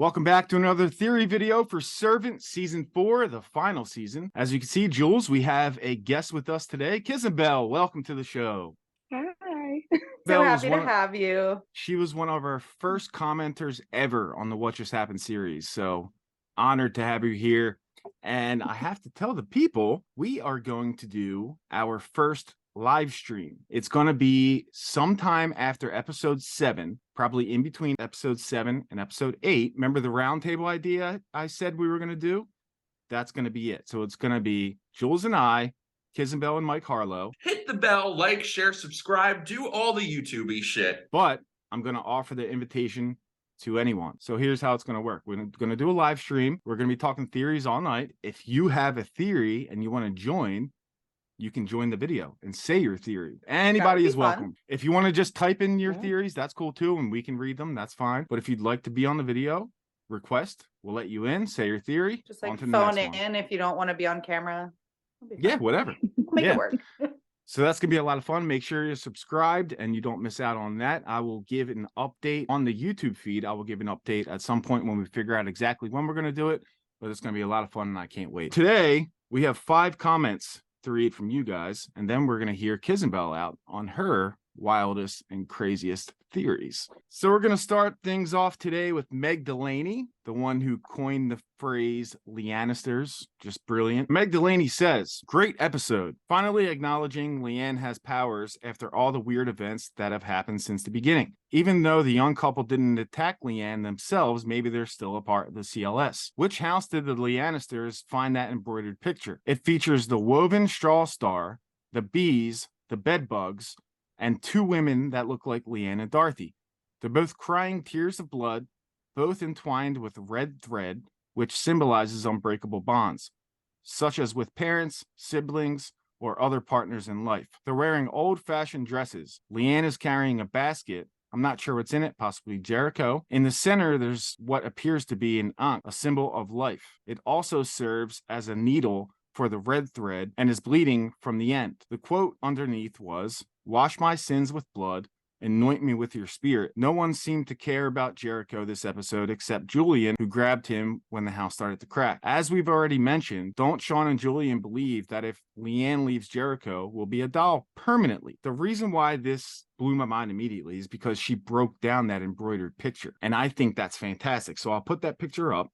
Welcome back to another theory video for Servant Season 4, the final season. As you can see, Jules, we have a guest with us today. Kiznbelle, welcome to the show. Hi. So happy to have you. She was one of our first commenters ever on the What Just Happened series. So honored to have you here. And I have to tell the people, we are going to do our first live stream. It's going to be sometime after episode 7, probably in between episode 7 and episode 8. Remember the roundtable idea I said we were going to do? That's going to be it. So it's going to be Jules and I, Kiznbelle and Mike Harlow. Hit the bell, like, share, subscribe, do all the YouTube-y shit. But I'm going to offer the invitation to anyone. So here's how it's going to work. We're going to do a live stream. We're going to be talking theories all night. If you have a theory and you want to join, you can join the video and say your theory. Anybody is welcome. If you want to just type in your theories, that's cool too, and we can read them. That's fine. But if you'd like to be on the video, request. We'll let you in. Say your theory. Just like phone in if you don't want to be on camera. Yeah, whatever. Make it work. So that's gonna be a lot of fun. Make sure you're subscribed and you don't miss out on that. I will give an update on the YouTube feed. I will give an update at some point when we figure out exactly when we're gonna do it. But it's gonna be a lot of fun, and I can't wait. Today we have 5 comments to read from you guys, and then we're going to hear Kiznbelle out on her wildest and craziest theories. So we're going to start things off today with Meg Delaney, the one who coined the phrase Leannisters. Just brilliant. Meg Delaney says, great episode. Finally acknowledging Leanne has powers after all the weird events that have happened since the beginning. Even though the young couple didn't attack Leanne themselves, maybe they're still a part of the CLS. Which house did the Leannisters find that embroidered picture? It features the woven straw star, the bees, the bed bugs, and 2 women that look like Leanne and Dorothy. They're both crying tears of blood, both entwined with red thread, which symbolizes unbreakable bonds, such as with parents, siblings, or other partners in life. They're wearing old-fashioned dresses. Leanne is carrying a basket. I'm not sure what's in it, possibly Jericho. In the center, there's what appears to be an ankh, a symbol of life. It also serves as a needle for the red thread and is bleeding from the end. The quote underneath was, "Wash my sins with blood, anoint me with your spirit." No one seemed to care about Jericho this episode except Julian, who grabbed him when the house started to crack. As we've already mentioned, don't Sean and Julian believe that if Leanne leaves Jericho, will be a doll permanently? The reason why this blew my mind immediately is because she broke down that embroidered picture, and I think that's fantastic. So I'll put that picture up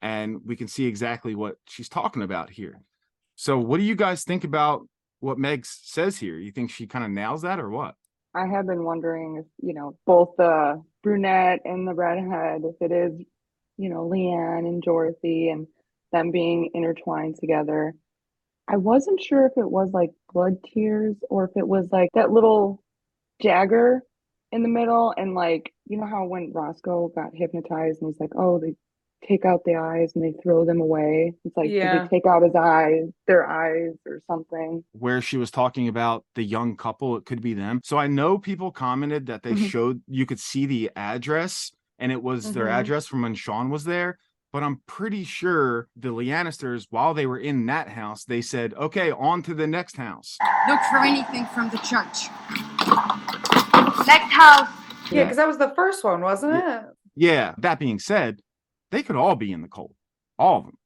and we can see exactly what she's talking about here. So what do you guys think about what Meg says here? You think she kind of nails that or what? I have been wondering if, both the brunette and the redhead, if it is, Leanne and Dorothy and them being intertwined together. I wasn't sure if it was like blood tears or if it was like that little dagger in the middle. And like, you know how when Roscoe got hypnotized and he's like, oh, they take out the eyes and they throw them away. It's like, did they take out their eyes or something? Where she was talking about the young couple, it could be them. So I know people commented that they showed, you could see the address and it was their address from when Sean was there. But I'm pretty sure the Leannisters, while they were in that house, they said, okay, on to the next house. Look for anything from the church. Next house. Yeah, because that was the first one, wasn't it? Yeah. That being said, they could all be in the cult. All of them.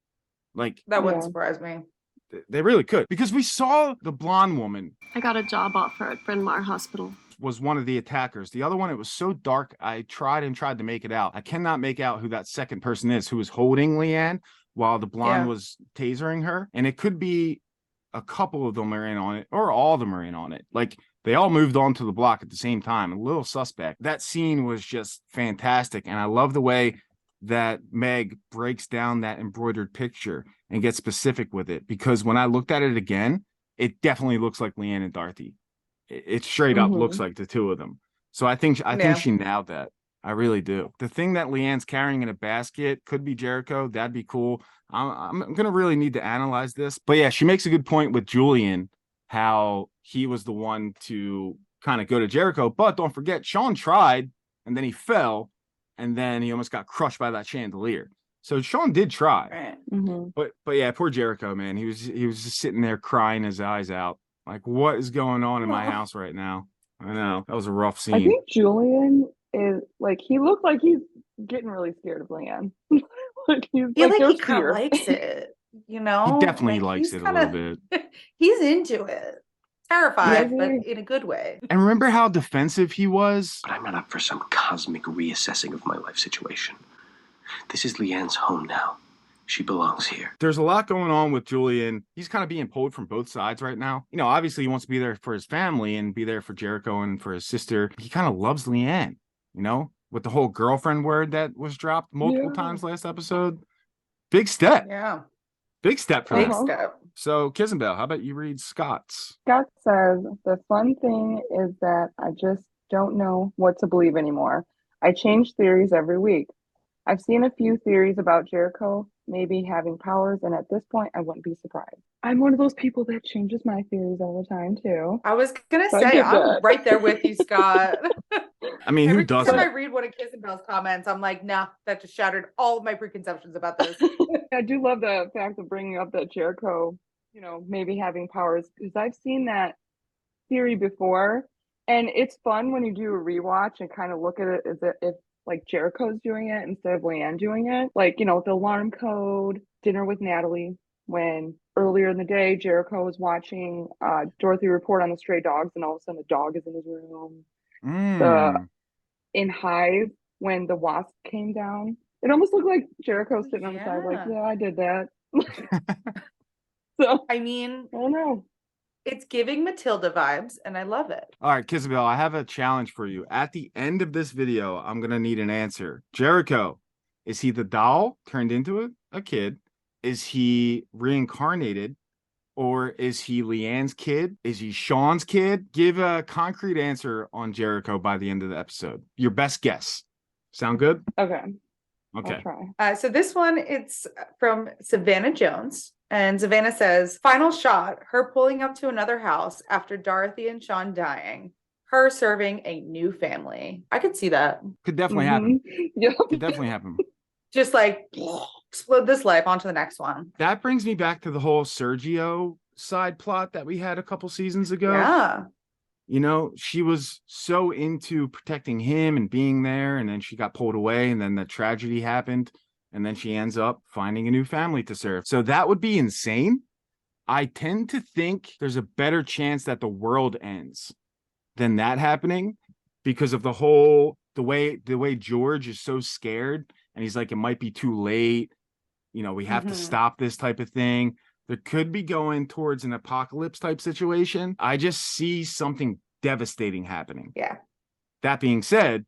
Like, that wouldn't surprise me. They really could. Because we saw the blonde woman. I got a job offer at Bryn Mawr Hospital. Was one of the attackers. The other one, it was so dark, I tried to make it out. I cannot make out who that second person is who was holding Leanne while the blonde was tasering her. And it could be a couple of them are in on it, or all of them are in on it. Like, they all moved on to the block at the same time. A little suspect. That scene was just fantastic. And I love the way that Meg breaks down that embroidered picture and gets specific with it, because when I looked at it again, it definitely looks like Leanne and Dorothy. It straight up looks like the 2 of them. So I think she nailed that. I really do. The thing that Leanne's carrying in a basket could be Jericho. That'd be cool. I'm gonna really need to analyze this. But yeah, she makes a good point with Julian, how he was the one to kind of go to Jericho. But don't forget, Sean tried and then he fell. And then he almost got crushed by that chandelier. So Sean did try. But yeah, poor Jericho, man. He was just sitting there crying his eyes out. Like, what is going on in my house right now? I know. That was a rough scene. I think Julian is like, he looked like he's getting really scared of Leanne. Like he's I feel like he there's kind of fear. likes it, He definitely likes he's it a little bit. he's into it. Terrified, Yeah, but he- in a good way. And remember how defensive he was? But I'm not up for some cosmic reassessing of my life situation. This is Leanne's home now. She belongs here. There's a lot going on with Julian. He's kind of being pulled from both sides right now. You know, obviously he wants to be there for his family and be there for Jericho and for his sister. He kind of loves Leanne, you know, with the whole girlfriend word that was dropped multiple times last episode. Big step. Yeah. Big step for Big them. step. So, Kiznbelle, how about you read Scott's? Scott says the fun thing is that I just don't know what to believe anymore. I change theories every week. I've seen a few theories about Jericho maybe having powers, and at this point, I wouldn't be surprised. I'm one of those people that changes my theories all the time too. I was gonna I say get I'm that. right there with you, Scott. I mean, who Every doesn't? time I read one of Kiznbelle's comments, I'm like, nah, that just shattered all of my preconceptions about this. I do love the fact of bringing up that Jericho, maybe having powers, because I've seen that theory before, and it's fun when you do a rewatch and kind of look at it as if like Jericho's doing it instead of Leanne doing it. Like, the alarm code, dinner with Natalie, when earlier in the day Jericho was watching Dorothy report on the stray dogs, and all of a sudden the dog is in his room. In Hive, when the wasp came down, it almost looked like Jericho sitting on the side, like, yeah, I did that. So I mean, I don't know. it's giving Matilda vibes, and I love it. All right, Kiznbelle, I have a challenge for you. At the end of this video, I'm going to need an answer. Jericho, is he the doll turned into a kid? Is he reincarnated? Or is he Leanne's kid? Is he Sean's kid? Give a concrete answer on Jericho by the end of the episode. Your best guess. Sound good? Okay. Okay. I'll try. So this one, it's from Savannah Jones. And Savannah says, final shot, her pulling up to another house after Dorothy and Sean dying. Her serving a new family. I could see that. Could definitely happen. Yep. Could definitely happen. Just like explode this life onto the next one. That brings me back to the whole Sergio side plot that we had a couple seasons ago. Yeah. You know, she was so into protecting him and being there, and then she got pulled away, and then the tragedy happened, and then she ends up finding a new family to serve. So that would be insane. I tend to think there's a better chance that the world ends than that happening because of the way George is so scared, and he's like, it might be too late. You know, we have to stop this type of thing. There could be going towards an apocalypse type situation. I just see something devastating happening. Yeah. That being said,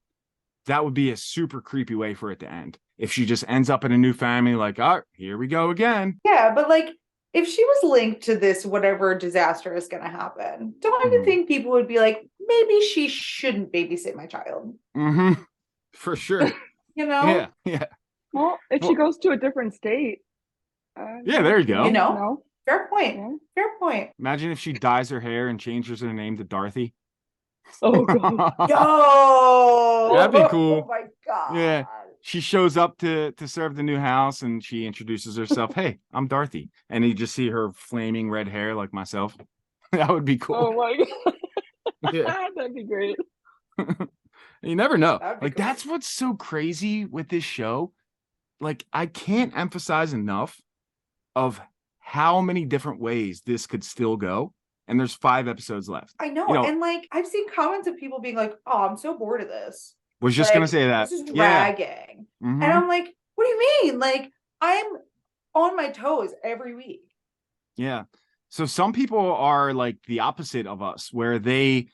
that would be a super creepy way for it to end. If she just ends up in a new family, like, oh, here we go again. Yeah, but like, if she was linked to this, whatever disaster is going to happen, don't you think people would be like, maybe she shouldn't babysit my child? Mm-hmm. For sure. You know? Yeah. Yeah. Well, if she goes to a different state. Yeah, there you go. You know? Fair point. Yeah. Fair point. Imagine if she dyes her hair and changes her name to Dorothy. Oh, God. Yo! That'd be cool. Oh my God. Yeah. She shows up to serve the new house, and she introduces herself. Hey, I'm Dorothy. And you just see her flaming red hair like myself. That would be cool. Oh, my God. Yeah. That'd be great. You never know. That'd be Like, cool. that's what's so crazy with this show. Like, I can't emphasize enough of how many different ways this could still go. And there's 5 episodes left. I know. You know, And like, I've seen comments of people being like, oh, I'm so bored of this. was just Like, gonna say that. This is Yeah. dragging. Mhm. And I'm like, what do you mean? Like, I'm on my toes every week. Yeah. So some people are like the opposite of us, where they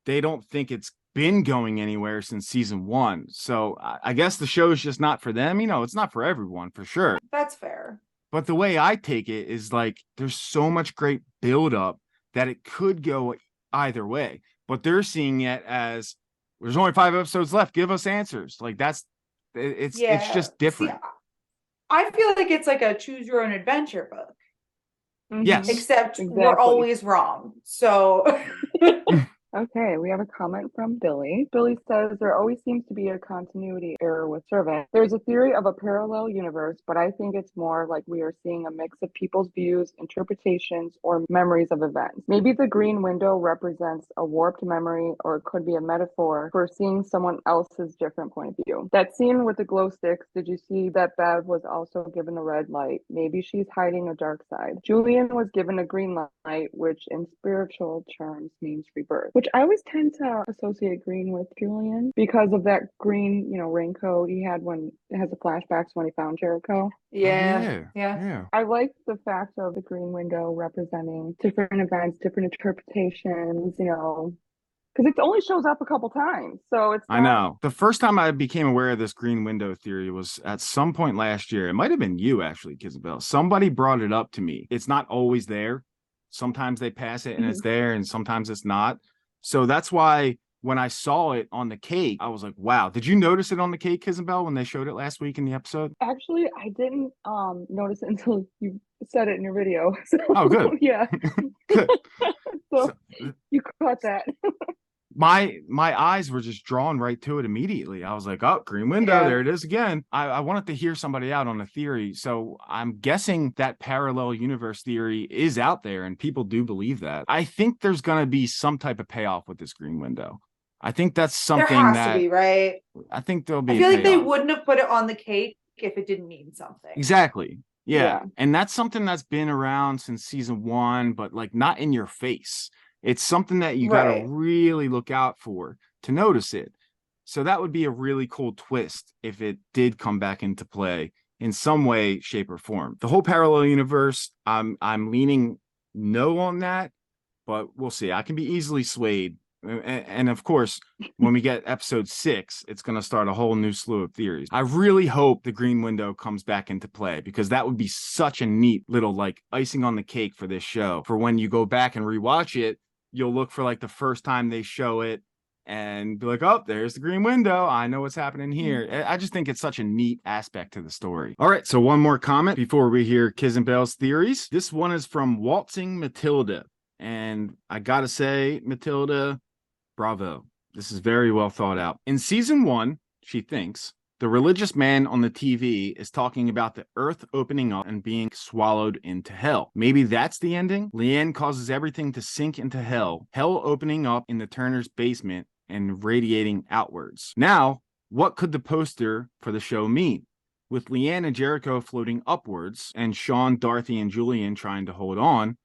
don't think it's been going anywhere since season 1. So I guess the show is just not for them. You know, it's not for everyone, for sure. That's fair. But the way I take it is like there's so much great buildup that it could go either way. But they're seeing it as there's only 5 episodes left. Give us answers. Like it's just different. See, I feel like it's like a choose your own adventure book. Yes. Except Exactly. we're always wrong. So Okay, we have a comment from Billy. Billy says there always seems to be a continuity error with Servant. There's a theory of a parallel universe, but I think it's more like we are seeing a mix of people's views, interpretations, or memories of events. Maybe the green window represents a warped memory, or it could be a metaphor for seeing someone else's different point of view. That scene with the glow sticks, did you see that Bev was also given the red light? Maybe she's hiding a dark side. Julian was given a green light, which in spiritual terms means rebirth, which I always tend to associate green with Julian because of that green, raincoat he had when it has the flashbacks when he found Jericho. Yeah. Yeah. I like the fact of the green window representing different events, different interpretations, because it only shows up a couple times. So it's I know. The first time I became aware of this green window theory was at some point last year. It might have been you, actually, Kiznbelle. Somebody brought it up to me. It's not always there. Sometimes they pass it and it's there, and sometimes it's not. So that's why when I saw it on the cake, I was like, wow. Did you notice it on the cake, Kiznbelle, when they showed it last week in the episode? Actually, I didn't notice it until you said it in your video. So, Oh, good. Yeah. Good. So you caught that. My eyes were just drawn right to it immediately. I was like, oh, green window, Yeah. there it is again. I wanted to hear somebody out on a theory. So I'm guessing that parallel universe theory is out there and people do believe that. I think there's going to be some type of payoff with this green window. I think that's something There has that to be, right? I think there'll be I feel like they payoff. wouldn't have put it on the cake if it didn't mean something. Exactly. Yeah. Yeah. And that's something that's been around since season 1, but like not in your face. It's something that you got to Right. really look out for to notice it. So that would be a really cool twist if it did come back into play in some way, shape, or form. The whole parallel universe, I'm leaning no on that, but we'll see. I can be easily swayed. And of course, when we get episode 6, it's going to start a whole new slew of theories. I really hope the green window comes back into play, because that would be such a neat little like icing on the cake for this show. For when you go back and rewatch it, you'll look for like the first time they show it and be like, oh, there's the green window. I know what's happening here. I just think it's such a neat aspect to the story. All right, so one more comment before we hear Kiznbelle's theories. This one is from Waltzing Matilda. And I gotta say, Matilda, bravo. This is very well thought out. In season 1, she thinks, the religious man on the TV is talking about the earth opening up and being swallowed into hell. Maybe that's the ending? Leanne causes everything to sink into hell opening up in the Turner's basement and radiating outwards. Now, what could the poster for the show mean? With Leanne and Jericho floating upwards and Sean, Dorothy, and Julian trying to hold on,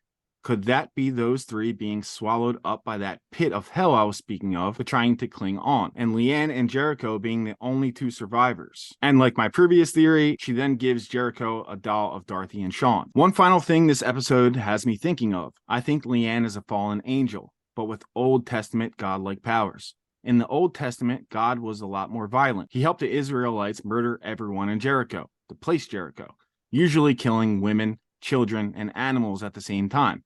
could that be those 3 being swallowed up by that pit of hell I was speaking of, but trying to cling on? And Leanne and Jericho being the only 2 survivors. And like my previous theory, she then gives Jericho a doll of Dorothy and Sean. One final thing this episode has me thinking of. I think Leanne is a fallen angel, but with Old Testament godlike powers. In the Old Testament, God was a lot more violent. He helped the Israelites murder everyone in Jericho, to place Jericho, usually killing women, children, and animals at the same time.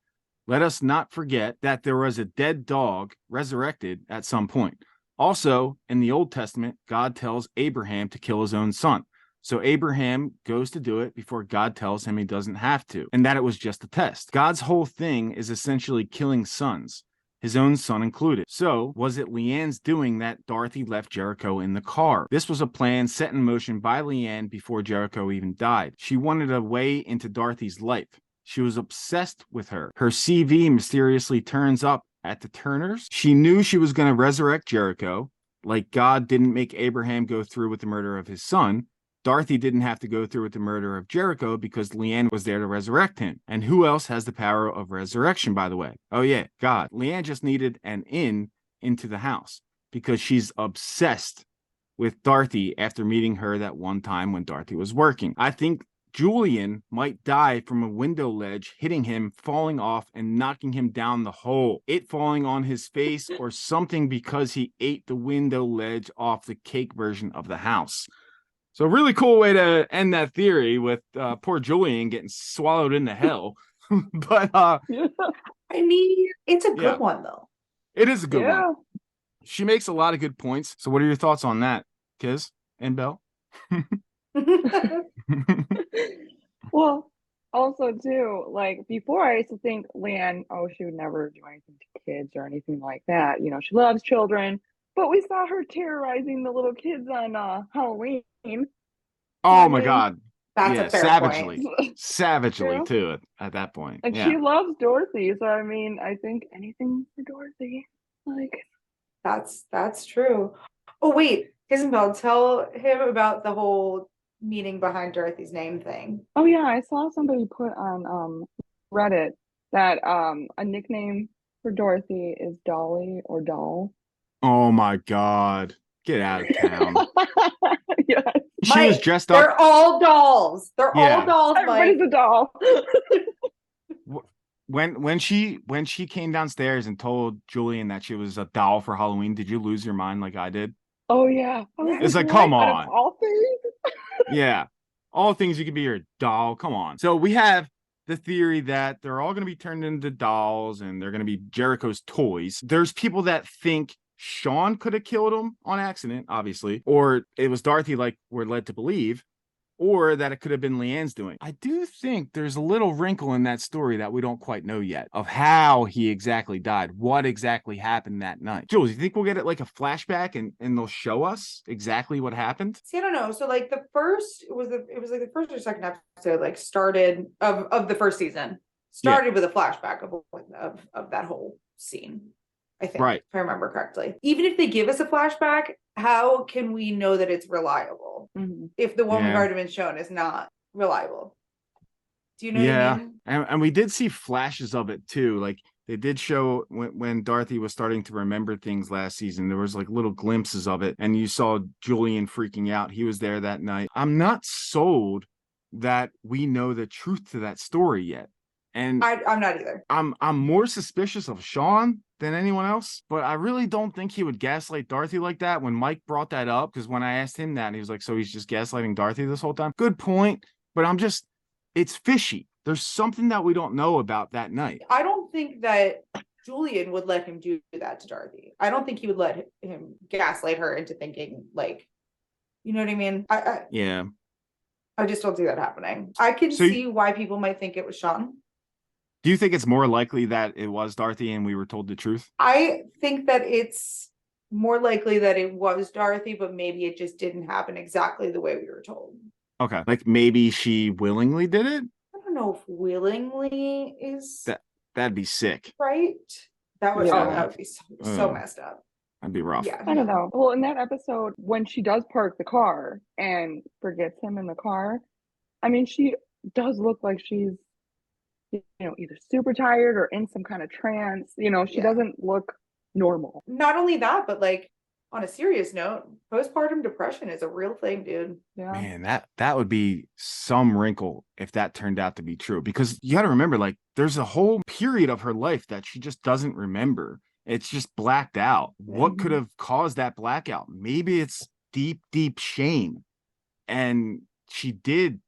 Let us not forget that there was a dead dog resurrected at some point. Also, in the Old Testament, God tells Abraham to kill his own son. So Abraham goes to do it before God tells him he doesn't have to, and that it was just a test. God's whole thing is essentially killing sons, his own son included. So, was it Leanne's doing that Dorothy left Jericho in the car? This was a plan set in motion by Leanne before Jericho even died. She wanted a way into Dorothy's life. She was obsessed with her. Her CV mysteriously turns up at the Turners. She knew she was going to resurrect Jericho. Like God didn't make Abraham go through with the murder of his son, Dorothy didn't have to go through with the murder of Jericho because Leanne was there to resurrect him. And who else has the power of resurrection, by the way? Oh yeah, God. Leanne just needed an in into the house because she's obsessed with Dorothy after meeting her that one time when Dorothy was working. I think Julian might die from a window ledge, hitting him, falling off, and knocking him down the hole. It falling on his face or something because he ate the window ledge off the cake version of the house. So really cool way to end that theory with poor Julian getting swallowed into hell. But I mean, it's a good one though. It is a good one. She makes a lot of good points. So what are your thoughts on that, Kiz and Belle? Well, Also, too, like before, I used to think Leanne, oh, she would never do anything to kids or anything like that. You know, she loves children, but we saw her terrorizing the little kids on Halloween. So Oh I my mean, God. That's Yeah, a fair point. savagely yeah, too at that point. and Yeah. she loves Dorothy. So I mean, I think anything for Dorothy. Like, That's true. Oh wait, Kiznbelle, tell him about the whole meaning behind Dorothy's name thing. oh yeah, I saw somebody put on Reddit that a nickname for Dorothy is Dolly or Doll. Oh my God. Get out of town. Yes, She was Mike, dressed up. they're all dolls. They're all Yeah. dolls, everybody's Mike. a doll. When she came downstairs and told Julian that she was a doll for Halloween, did you lose your mind like I did? Oh yeah, I was It's like, like, what? come Out of on. all things? Yeah. All things you could be your doll. Come on. So we have the theory that they're all going to be turned into dolls and they're going to be Jericho's toys. There's people that think Sean could have killed him on accident, obviously, or it was Dorothy, like we're led to believe, or that it could have been Leanne's doing. I do think there's a little wrinkle in that story that we don't quite know yet of how he exactly died, what exactly happened that night. Jules, you think we'll get it like a flashback and they'll show us exactly what happened? See, I don't know. So like it was like the first or second episode, like started of the first season, started with a flashback of that whole scene. I think, Right. if I remember correctly. Even if they give us a flashback, how can we know that it's reliable if the one we've Yeah. already been shown is not reliable? Do you know what I Yeah. mean? And we did see flashes of it too. Like they did show when Dorothy was starting to remember things last season, there was like little glimpses of it. And you saw Julian freaking out. He was there that night. I'm not sold that we know the truth to that story yet. And I'm not either. I'm more suspicious of Sean than anyone else, but I really don't think he would gaslight Dorothy like that. When Mike brought that up, because when I asked him that, he was like, so he's just gaslighting Dorothy this whole time. Good point, but it's fishy. There's something that we don't know about that night. I don't think that Julian would let him do that to Dorothy. I don't think he would let him gaslight her into thinking like, you know what I mean? Yeah. I just don't see that happening. I can So see why people might think it was Sean. Do you think it's more likely that it was Dorothy and we were told the truth? I think that it's more likely that it was Dorothy, but maybe it just didn't happen exactly the way we were told. Okay. Like maybe she willingly did it? I don't know if willingly is That'd be sick. right. That would be so messed up. That'd be rough. Yeah, I don't know. Well, in that episode, when she does park the car and forgets him in the car, I mean, she does look like she's, you know, either super tired or in some kind of trance. You know, she doesn't look normal. Not only that, but like on a serious note, postpartum depression is a real thing, dude. Yeah. Man, that would be some wrinkle if that turned out to be true. Because you got to remember, like, there's a whole period of her life that she just doesn't remember. It's just blacked out. What could have caused that blackout? Maybe it's deep, deep shame. And she did,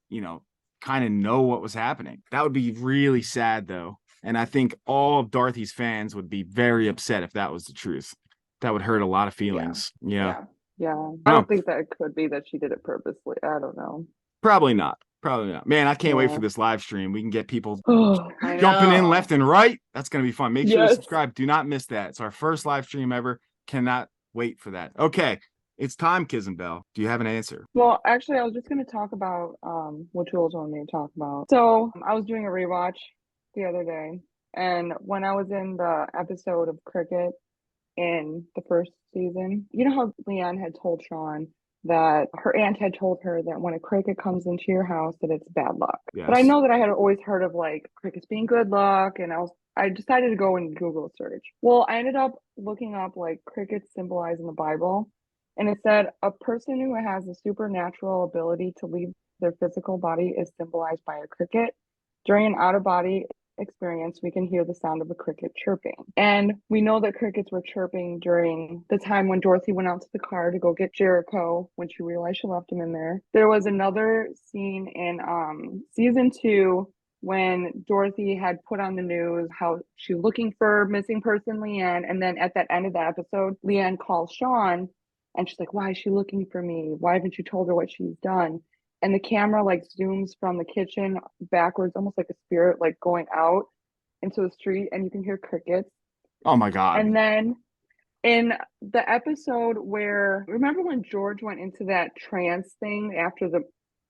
you know, kind of know what was happening. That would be really sad, though. And I think all of Dorothy's fans would be very upset if that was the truth. That would hurt a lot of feelings. Yeah. I don't think that it could be that she did it purposely. I don't know. Probably not. Man, I can't wait for this live stream. We can get people I jumping in know. left and right. That's going to be fun. Make sure to Yes. subscribe. Do not miss that. It's our first live stream ever. Cannot wait for that. Okay. It's time, Kiznbelle. Do you have an answer? Well, actually, I was just going to talk about what Jules wanted me to talk about. So I was doing a rewatch the other day, and when I was in the episode of Cricket in the first season, you know how Leanne had told Sean that her aunt had told her that when a cricket comes into your house that it's bad luck. Yes. But I know that I had always heard of like crickets being good luck, and I decided to go and Google search. Well, I ended up looking up like crickets symbolized in the Bible, and it said a person who has a supernatural ability to leave their physical body is symbolized by a cricket. During an out-of-body experience, we can hear the sound of a cricket chirping. And we know that crickets were chirping during the time when Dorothy went out to the car to go get Jericho when she realized she left him in there. There was another scene in season 2 when Dorothy had put on the news how she's looking for missing person Leanne. And then at that end of the episode, Leanne calls Sean and she's like, why is she looking for me? Why haven't you told her what she's done? and the camera like zooms from the kitchen backwards, almost like a spirit like going out into the street, and you can hear crickets. Oh my God. And then in the episode where, remember when George went into that trance thing after the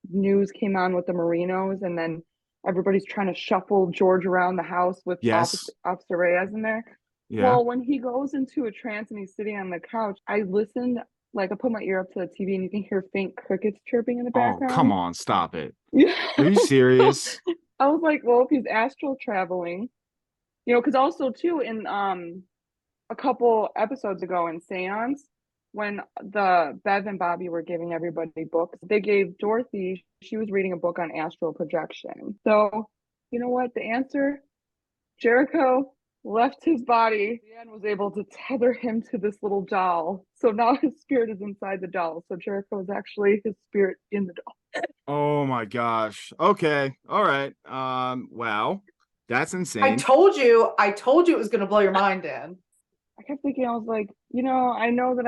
news came on with the Marinos, and then everybody's trying to shuffle George around the house with Yes. Officer Reyes in there? Yeah. Well, when he goes into a trance and he's sitting on the couch, I listened, like I put my ear up to the TV and you can hear faint crickets chirping in the Oh, background. come on. Stop it. Yeah. Are you serious? I was like, well, if he's astral traveling, you know, because also too in a couple episodes ago in Seance, when the Bev and Bobby were giving everybody books, they gave Dorothy, she was reading a book on astral projection. So, you know what? The answer, Jericho left his body and was able to tether him to this little doll. So now his spirit is inside the doll. So Jericho is actually his spirit in the doll. Oh my gosh. Okay. All right. Wow. That's insane. I told you it was going to blow your mind, Dan. I kept thinking, I was like, you know, I know that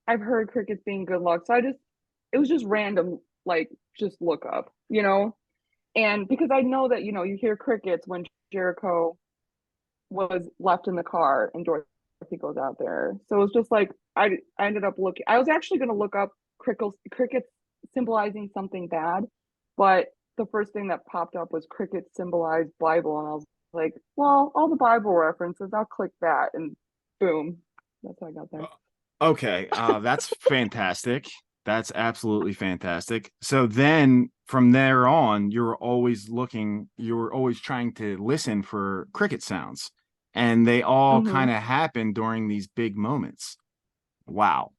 I've heard crickets being good luck. So it was just random, like just look up, you know? And because I know that, you know, you hear crickets when Jericho was left in the car and Dorothy goes out there. So it's just like I ended up looking. I was actually going to look up crickets symbolizing something bad, but the first thing that popped up was crickets symbolize Bible, and I was like, well, all the Bible references, I'll click that, and boom, that's how I got there. Okay, that's fantastic. That's absolutely fantastic. So then from there on, you were always trying to listen for cricket sounds, and they all kind of happen during these big moments. Wow.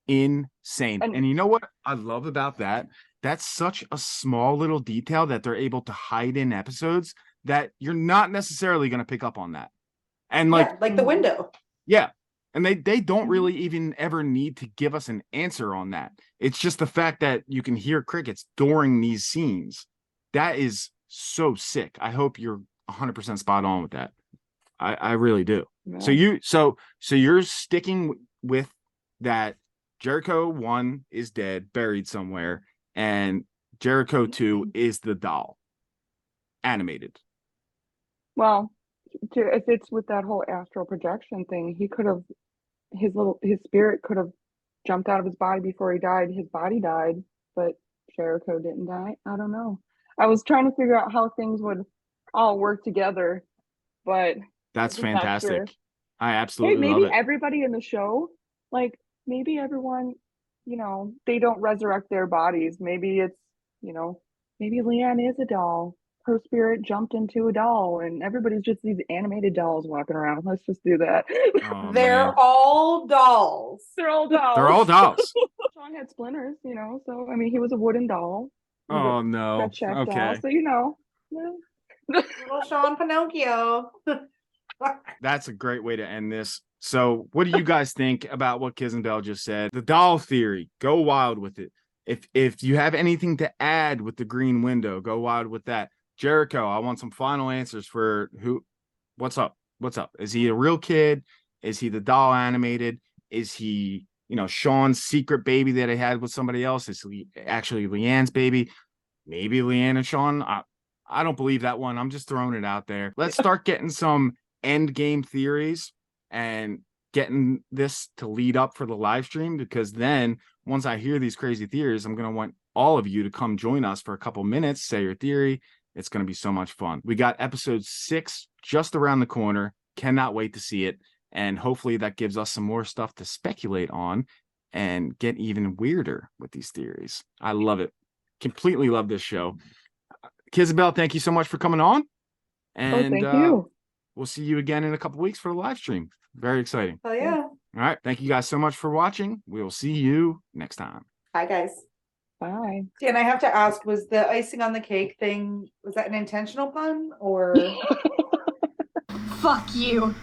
Insane. And you know what I love about that? That's such a small little detail that they're able to hide in episodes that you're not necessarily going to pick up on that. And like the window. Yeah. And they don't really even ever need to give us an answer on that. It's just the fact that you can hear crickets during these scenes. That is so sick. I hope you're 100% spot on with that. I really do. Yeah. So you're sticking with that. Jericho 1 is dead, buried somewhere, and Jericho 2 is the doll, animated. Well, if it's with that whole astral projection thing, he could have his spirit could have jumped out of his body before he died. His body died, but Jericho didn't die. I don't know. I was trying to figure out how things would all work together, but that's fantastic. Sure. I absolutely maybe love it. Everybody in the show, like maybe everyone, you know, they don't resurrect their bodies. Maybe it's, you know, maybe Leanne is a doll. Her spirit jumped into a doll, and everybody's just these animated dolls walking around. Let's just do that. Oh, they're all dolls. They're all dolls. They're all dolls. Sean had splinters, you know, so I mean, he was a wooden doll. Oh no. Okay. Doll, so you know. Little Sean Pinocchio. That's a great way to end this. So what do you guys think about what Kiznbelle just said? The doll theory, go wild with it. If you have anything to add with the green window, go wild with that. Jericho, I want some final answers for what's up? What's up? Is he a real kid? Is he the doll animated? Is he, you know, Sean's secret baby that he had with somebody else? Is he actually Leanne's baby? Maybe Leanne and Sean. I don't believe that one. I'm just throwing it out there. Let's start getting some Endgame theories and getting this to lead up for the live stream, because then once I hear these crazy theories, I'm going to want all of you to come join us for a couple minutes, say your theory. It's going to be so much fun. We got episode 6 just around the corner. Cannot wait to see it. And hopefully that gives us some more stuff to speculate on and get even weirder with these theories. I love it. Completely love this show. Kiznbelle, thank you so much for coming on. And thank you. We'll see you again in a couple weeks for the live stream. Very exciting. Oh, yeah. All right. Thank you guys so much for watching. We will see you next time. Bye, guys. Bye. And I have to ask, was the icing on the cake thing, was that an intentional pun or? Fuck you.